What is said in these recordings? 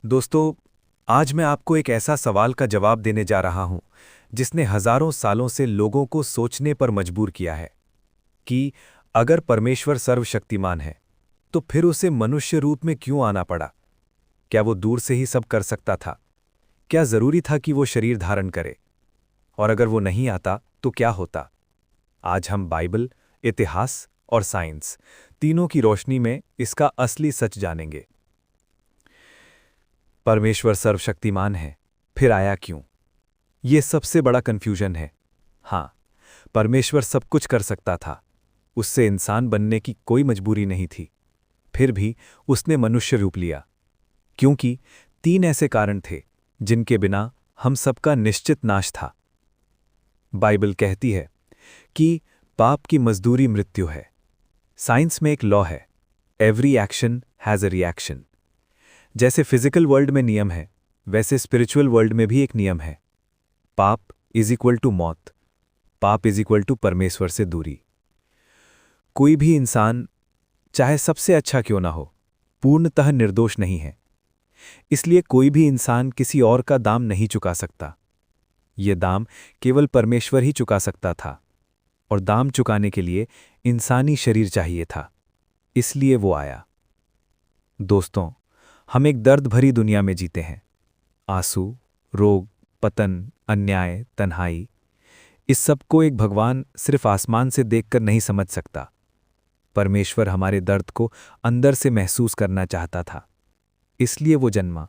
दोस्तों, आज मैं आपको एक ऐसा सवाल का जवाब देने जा रहा हूं जिसने हजारों सालों से लोगों को सोचने पर मजबूर किया है कि अगर परमेश्वर सर्वशक्तिमान है तो फिर उसे मनुष्य रूप में क्यों आना पड़ा। क्या वो दूर से ही सब कर सकता था? क्या जरूरी था कि वो शरीर धारण करे? और अगर वो नहीं आता तो क्या होता? आज हम बाइबल, इतिहास और साइंस तीनों की रोशनी में इसका असली सच जानेंगे। परमेश्वर सर्वशक्तिमान है, फिर आया क्यों? ये सबसे बड़ा कन्फ्यूजन है। हाँ, परमेश्वर सब कुछ कर सकता था, उससे इंसान बनने की कोई मजबूरी नहीं थी। फिर भी उसने मनुष्य रूप लिया, क्योंकि तीन ऐसे कारण थे जिनके बिना हम सबका निश्चित नाश था। बाइबल कहती है कि पाप की मजदूरी मृत्यु है। साइंस में एक लॉ है, every action has a reaction. जैसे फिजिकल वर्ल्ड में नियम है, वैसे स्पिरिचुअल वर्ल्ड में भी एक नियम है। पाप इज इक्वल टू मौत, पाप इज इक्वल टू परमेश्वर से दूरी। कोई भी इंसान, चाहे सबसे अच्छा क्यों ना हो, पूर्णतः निर्दोष नहीं है। इसलिए कोई भी इंसान किसी और का दाम नहीं चुका सकता। यह दाम केवल परमेश्वर ही चुका सकता था, और दाम चुकाने के लिए इंसानी शरीर चाहिए था। इसलिए वो आया। दोस्तों, हम एक दर्द भरी दुनिया में जीते हैं। आंसू, रोग, पतन, अन्याय, तन्हाई, इस सब को एक भगवान सिर्फ आसमान से देखकर नहीं समझ सकता। परमेश्वर हमारे दर्द को अंदर से महसूस करना चाहता था। इसलिए वो जन्मा,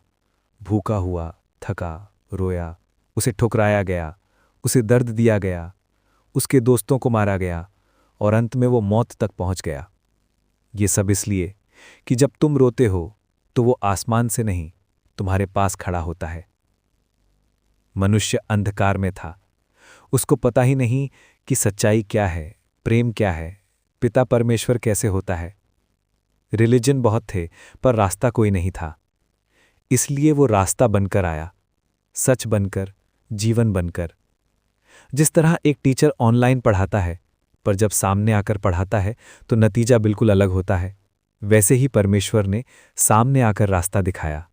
भूखा हुआ, थका, रोया, उसे ठुकराया गया, उसे दर्द दिया गया, उसके दोस्तों को मारा गया, और अंत में वो मौत तक पहुंच गया। ये सब इसलिए कि जब तुम रोते हो तो वो आसमान से नहीं, तुम्हारे पास खड़ा होता है। मनुष्य अंधकार में था, उसको पता ही नहीं कि सच्चाई क्या है, प्रेम क्या है, पिता परमेश्वर कैसे होता है। रिलीजन बहुत थे, पर रास्ता कोई नहीं था। इसलिए वो रास्ता बनकर आया, सच बनकर, जीवन बनकर। जिस तरह एक टीचर ऑनलाइन पढ़ाता है, पर जब सामने आकर पढ़ाता है तो नतीजा बिल्कुल अलग होता है, वैसे ही परमेश्वर ने सामने आकर रास्ता दिखाया।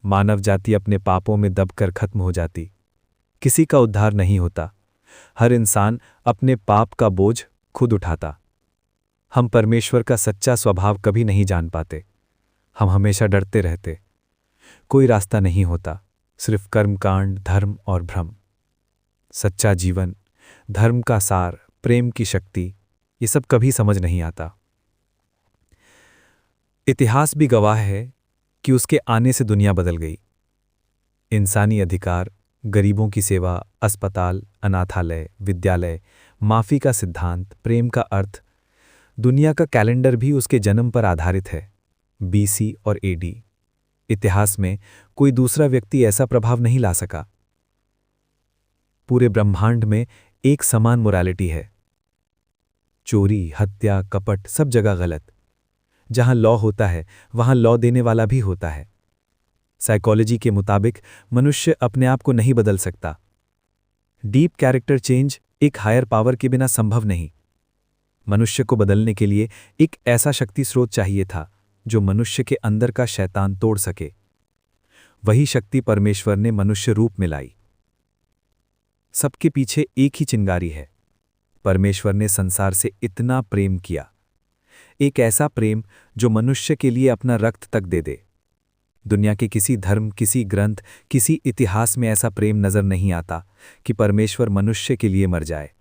मानव जाति अपने पापों में दबकर खत्म हो जाती, किसी का उद्धार नहीं होता। हर इंसान अपने पाप का बोझ खुद उठाता। हम परमेश्वर का सच्चा स्वभाव कभी नहीं जान पाते। हम हमेशा डरते रहते। कोई रास्ता नहीं होता, सिर्फ कर्मकांड, धर्म और भ्रम। सच्चा जीवन, धर्म का सार, प्रेम की शक्ति, ये सब कभी समझ नहीं आता। इतिहास भी गवाह है कि उसके आने से दुनिया बदल गई। इंसानी अधिकार, गरीबों की सेवा, अस्पताल, अनाथालय, विद्यालय, माफी का सिद्धांत, प्रेम का अर्थ, दुनिया का कैलेंडर भी उसके जन्म पर आधारित है, बीसी और एडी। इतिहास में कोई दूसरा व्यक्ति ऐसा प्रभाव नहीं ला सका। पूरे ब्रह्मांड में एक समान मोरालिटी है। चोरी, हत्या, कपट, सब जगह गलत। जहां लॉ होता है वहां लॉ देने वाला भी होता है। साइकोलॉजी के मुताबिक मनुष्य अपने आप को नहीं बदल सकता। डीप कैरेक्टर चेंज एक हायर पावर के बिना संभव नहीं। मनुष्य को बदलने के लिए एक ऐसा शक्ति स्रोत चाहिए था जो मनुष्य के अंदर का शैतान तोड़ सके। वही शक्ति परमेश्वर ने मनुष्य रूप में लाई। सबके पीछे एक ही चिंगारी है। परमेश्वर ने संसार से इतना प्रेम किया, एक ऐसा प्रेम जो मनुष्य के लिए अपना रक्त तक दे दे। दुनिया के किसी धर्म, किसी ग्रंथ, किसी इतिहास में ऐसा प्रेम नजर नहीं आता कि परमेश्वर मनुष्य के लिए मर जाए।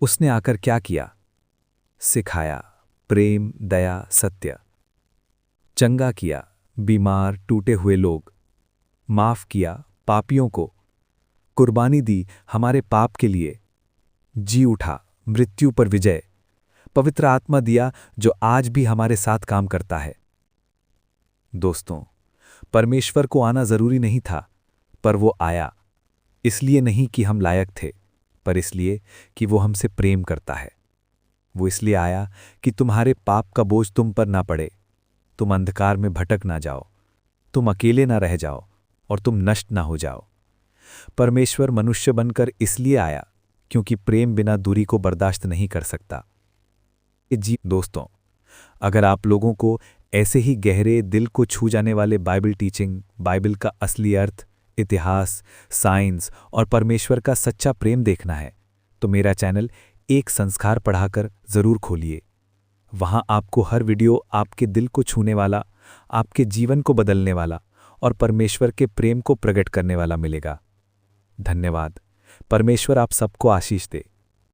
उसने आकर क्या किया? सिखाया प्रेम, दया, सत्य। चंगा किया बीमार, टूटे हुए लोग, माफ किया पापियों को, कुर्बानी दी हमारे पाप के लिए, जी उठा मृत्यु पर विजय, पवित्र आत्मा दिया जो आज भी हमारे साथ काम करता है। दोस्तों, परमेश्वर को आना जरूरी नहीं था, पर वो आया, इसलिए नहीं कि हम लायक थे, पर इसलिए कि वो हमसे प्रेम करता है। वो इसलिए आया कि तुम्हारे पाप का बोझ तुम पर ना पड़े, तुम अंधकार में भटक ना जाओ, तुम अकेले ना रह जाओ और तुम नष्ट ना हो जाओ। परमेश्वर मनुष्य बनकर इसलिए आया क्योंकि प्रेम बिना दूरी को बर्दाश्त नहीं कर सकता। जी दोस्तों, अगर आप लोगों को ऐसे ही गहरे दिल को छू जाने वाले बाइबल टीचिंग, बाइबल का असली अर्थ, इतिहास, साइंस और परमेश्वर का सच्चा प्रेम देखना है तो मेरा चैनल एक संस्कार पढ़ाकर ज़रूर खोलिए। वहाँ आपको हर वीडियो आपके दिल को छूने वाला, आपके जीवन को बदलने वाला और परमेश्वर के प्रेम को प्रकट करने वाला मिलेगा। धन्यवाद। परमेश्वर आप सबको आशीष दे।